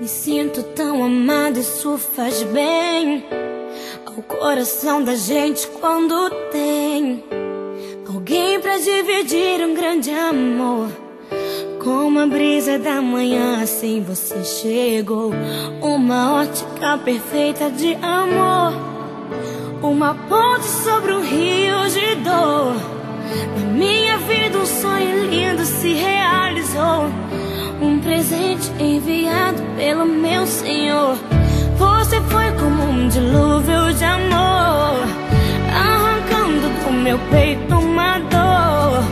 Me sinto tão amada, isso faz bem ao coração da gente quando tem alguém pra dividir um grande amor. Como a brisa da manhã, assim você chegou. Uma ótica perfeita de amor, uma ponte sobre um rio de dor. Na minha vida um sonho lindo se realizou, um presente enviado pelo meu Senhor. Você foi como um dilúvio de amor, arrancando do meu peito uma dor.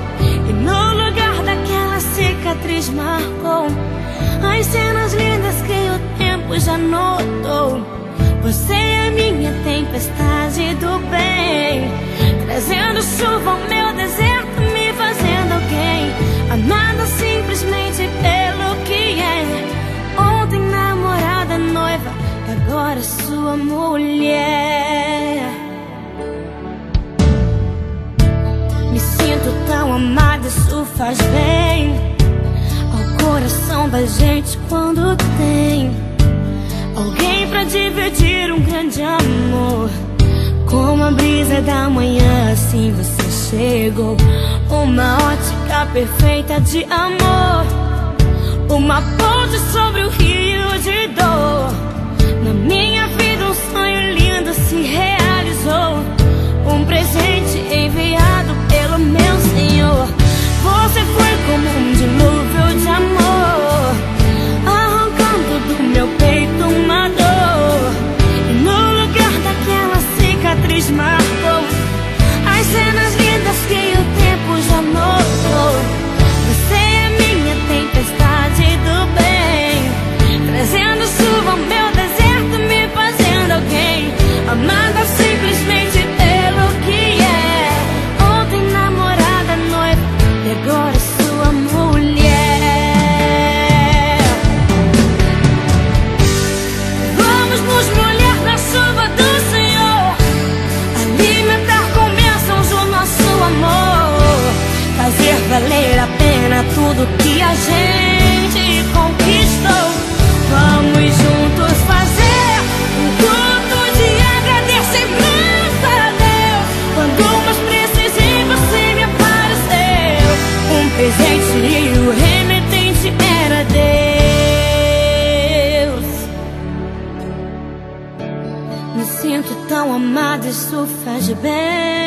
E no lugar daquela cicatriz marcou as cenas lindas que o tempo já notou. Você é minha tempestade do bem, trazendo chuva ao meu deserto, me fazendo alguém amada simplesmente pelo que é. Ontem namorada, noiva, e agora sua mulher. Me sinto tão amada, isso faz bem ao coração da gente quando tem alguém pra dividir um grande amor. Como a brisa da manhã, assim você chegou. Uma ótica perfeita de amor, uma ponte sobre o rio de dor. Na minha vida um sonho lindo se realizou, um presente enviado pelo meu Senhor. Você foi como um dilúvio de amor, arrancando do meu peito uma dor. E no lugar daquela cicatriz marcou as cenas lindas que o tempo já notou. Você é minha tempestade do bem, trazendo chuva ao meu deserto, me fazendo alguém amada simplesmente pelo que é. Ontem namorada, noiva, e agora sua mulher. Vamos nos molhar na chuva do Senhor, alimentar com bênçãos o nosso amor, fazer valer a pena tudo que a gente conquistou. Vamos juntos fazer um culto de agradecimento a Deus. Quando mais precisei você me apareceu, um presente e o remetente era Deus. Me sinto tão amada, isso faz bem